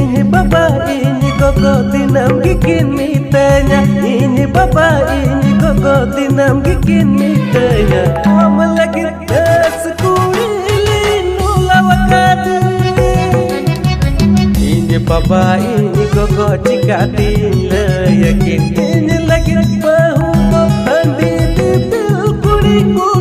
Ini baba ini gogo tinam gikin mitanya. Ini baba ini gogo tinam gikin mitanya. Om lagi sekulilin ulawakadu. Ini baba ini gogo cikatin yakin. Ini lagi bahu handi titil kuriku.